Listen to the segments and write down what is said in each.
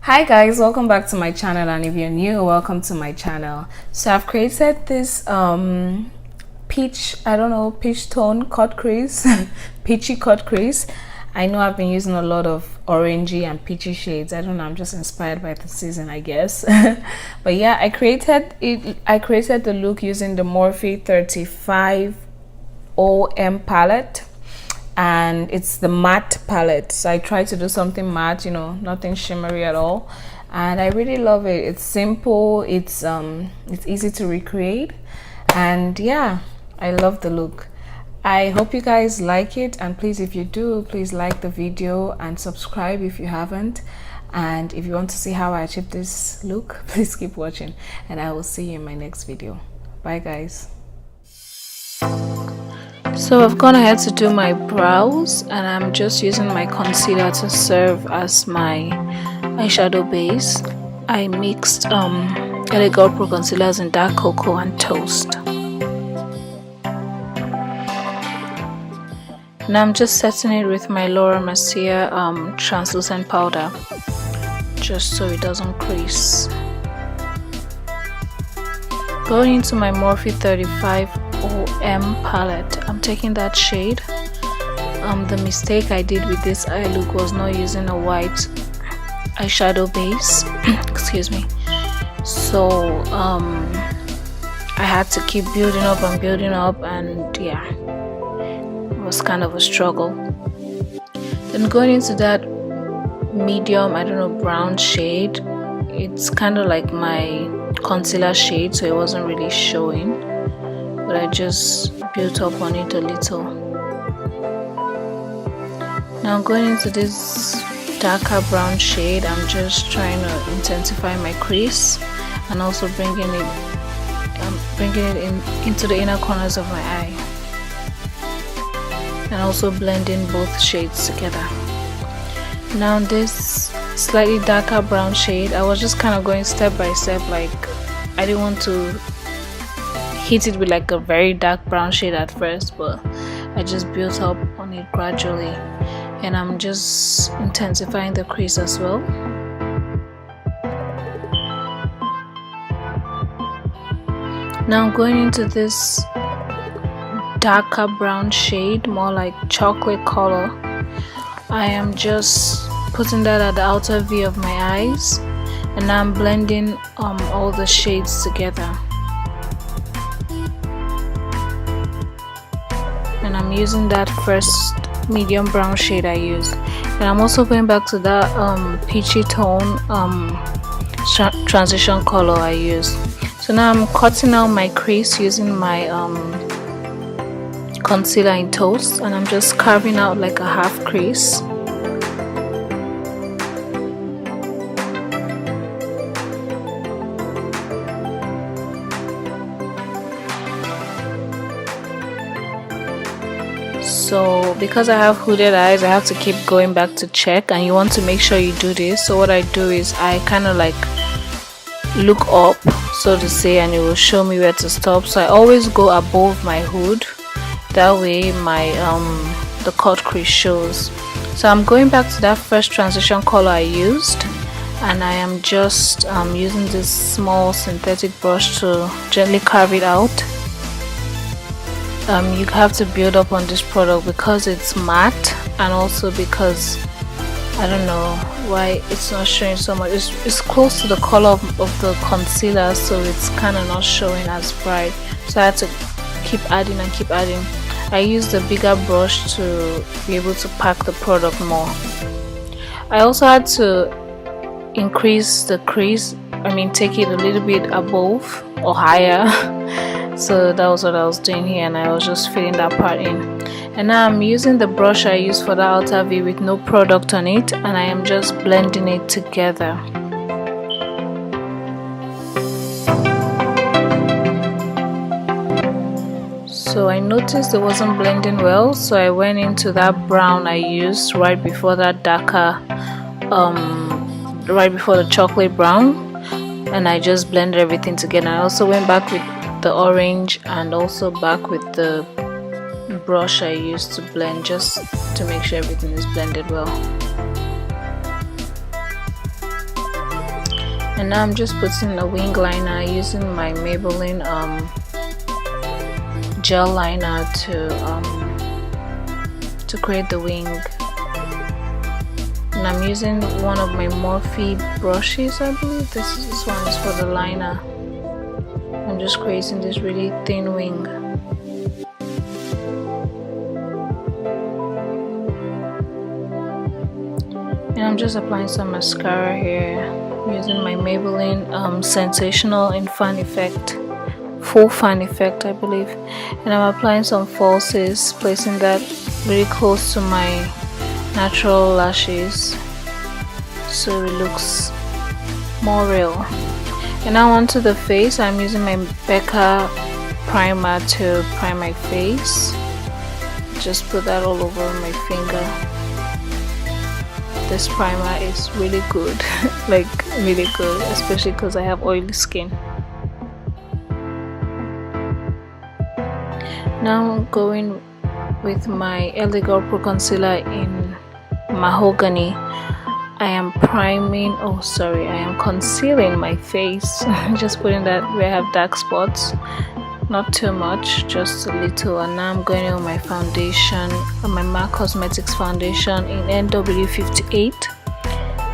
Hi guys, welcome back to my channel, and if you're new, welcome to my channel. So I've created this peach tone cut crease peachy cut crease. I know I've been using a lot of orangey and peachy shades. I don't know, I'm just inspired by the season, I guess. But yeah, I created the look using the Morphe 35 OM palette, and it's the matte palette. So I try to do something matte, you know, nothing shimmery at all, and I really love it. It's simple, it's easy to recreate, and yeah, I love the look. I hope you guys like it, and please, if you do, please like the video and subscribe if you haven't. And if you want to see how I achieve this look, please keep watching, and I will see you in my next video. Bye guys. So I've gone ahead to do my brows, and I'm just using my concealer to serve as my eyeshadow base. I mixed LA Girl Pro concealers in dark cocoa and toast. Now I'm just setting it with my Laura Mercier translucent powder, just so it doesn't crease. Going into my Morphe 35 OM palette, I'm taking that shade. The mistake I did with this eye look was not using a white eyeshadow base excuse me, so I had to keep building up and building up, and yeah, it was kind of a struggle. Then going into that medium, I don't know, brown shade, it's kind of like my concealer shade, so it wasn't really showing, but I just built up on it a little. Now I'm going into this darker brown shade. I'm just trying to intensify my crease and also bringing it into the inner corners of my eye, and also blending both shades together. Now this slightly darker brown shade, I was just kind of going step by step, like I didn't want to hit it with like a very dark brown shade at first, but I just built up on it gradually, and I'm just intensifying the crease as well. Now I'm going into this darker brown shade, more like chocolate color. I am just putting that at the outer V of my eyes, and now I'm blending all the shades together. And I'm using that first medium brown shade I used, and I'm also going back to that peachy tone transition color I used. So now I'm cutting out my crease using my concealer in toast, and I'm just carving out like a half crease. So because I have hooded eyes, I have to keep going back to check, and you want to make sure you do this. So what I do is I kind of like look up, so to say, and it will show me where to stop. So I always go above my hood, that way my the cut crease shows. So I'm going back to that first transition color I used, and I am just using this small synthetic brush to gently carve it out. You have to build up on this product because it's matte, and also because I don't know why it's not showing so much. It's close to the color of the concealer, so it's kind of not showing as bright, so I had to keep adding and keep adding. I used a bigger brush to be able to pack the product more. I also had to increase the crease, take it a little bit above or higher. So that was what I was doing here, and I was just filling that part in. And now I'm using the brush I used for the outer V with no product on it, and I am just blending it together. So I noticed it wasn't blending well, so I went into that brown I used right before that darker, right before the chocolate brown, and I just blended everything together. I also went back with the orange and also back with the brush I used to blend, just to make sure everything is blended well. And now I'm just putting a wing liner using my Maybelline gel liner to create the wing. And I'm using one of my Morphe brushes, I believe. This one is for the liner. I'm just creating this really thin wing. And I'm just applying some mascara here using my Maybelline Sensational in Fan Effect, Full Fan Effect, I believe. And I'm applying some falsies, placing that really close to my natural lashes so it looks more real. And now onto the face, I'm using my Becca primer to prime my face. Just put that all over my finger. This primer is really good, like really good, especially because I have oily skin. Now I'm going with my LA Girl Pro Concealer in Mahogany. I am concealing my face. Just putting that where I have dark spots, not too much, just a little. And now I'm going in with my foundation, my MAC Cosmetics foundation in NW58,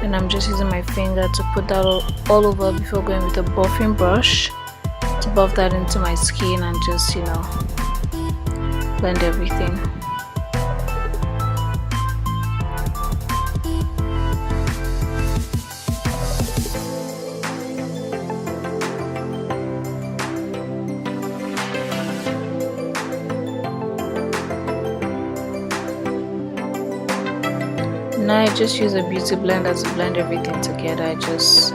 and I'm just using my finger to put that all over before going with a buffing brush to buff that into my skin and just, you know, blend everything. Now I just use a beauty blender to blend everything together. I just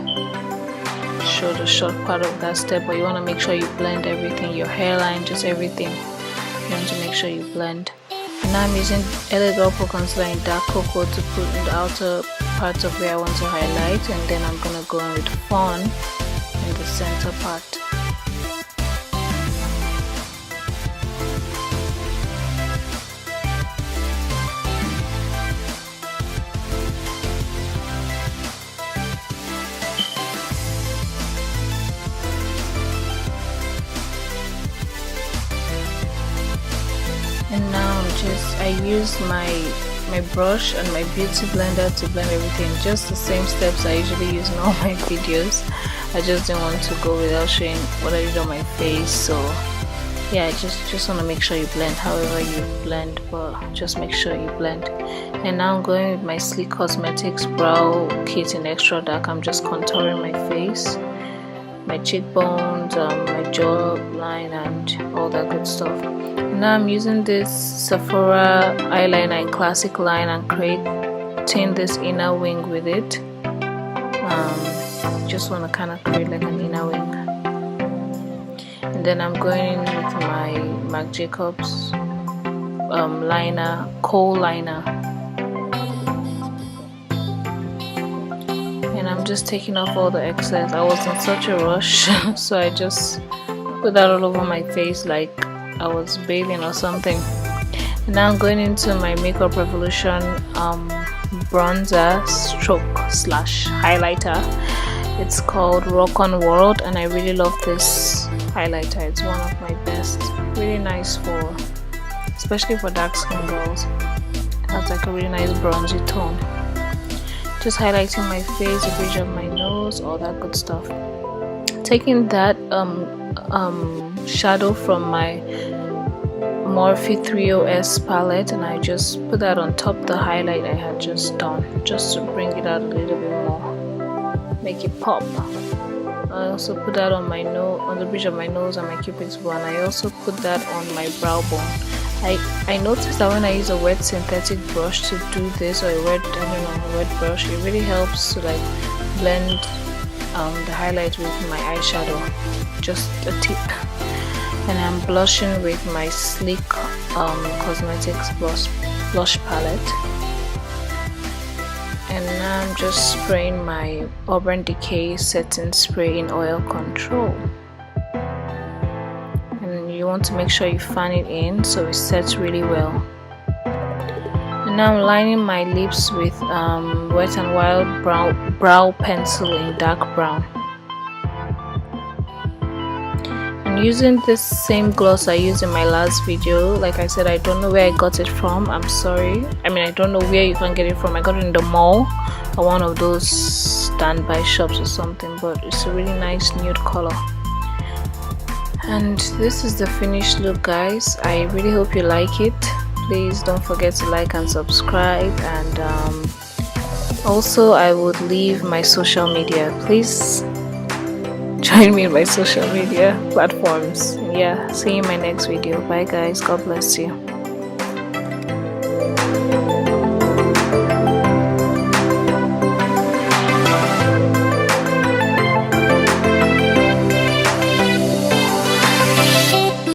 showed a short part of that step, but you want to make sure you blend everything, your hairline, just everything. You want to make sure you blend. And now I'm using LA Girl Pro Concealer in Dark Cocoa to put in the outer parts of where I want to highlight, and then I'm gonna go in with Fawn in the center part. And now I use my brush and my beauty blender to blend everything, just the same steps I usually use in all my videos. I just didn't want to go without showing what I did on my face, so yeah, I just want to make sure you blend however you blend, but just make sure you blend. And now I'm going with my Sleek Cosmetics brow kit in extra dark. I'm just contouring my face, my cheekbones, my jawline, and all that good stuff. Now I'm using this Sephora eyeliner in Classic Line and creating this inner wing with it. Just want to kind of create like an inner wing. And then I'm going in with my Marc Jacobs liner, kohl liner. And I'm just taking off all the excess. I was in such a rush, so I just put that all over my face like I was bathing or something. And now I'm going into my Makeup Revolution bronzer stroke slash highlighter. It's called Rock On World, and I really love this highlighter. It's one of my best. Really nice for, especially for dark skin girls. It has like a really nice bronzy tone. Just highlighting my face, the bridge of my nose, all that good stuff. Taking that shadow from my Morphe 30S palette, and I just put that on top the highlight I had just done, just to bring it out a little bit more, make it pop. I also put that on my nose, on the bridge of my nose and my cupid's bow, and I also put that on my brow bone. I noticed that when I use a wet synthetic brush to do this, or a wet brush, it really helps to like blend the highlight with my eyeshadow. Just a tip. And I'm blushing with my Sleek Cosmetics blush palette. And now I'm just spraying my Urban Decay setting spray in oil control. And you want to make sure you fan it in so it sets really well. And now I'm lining my lips with Wet n Wild brow pencil in dark brown. I'm using this same gloss I used in my last video. Like I said, I don't know where I got it from. I'm sorry. I mean, I don't know where you can get it from. I got it in the mall or one of those standby shops or something, but it's a really nice nude color. And this is the finished look, guys. I really hope you like it. Please don't forget to like and subscribe, and also I would leave my social media. Please join me in my social media platforms. Yeah, see you in my next video. Bye guys, God bless you.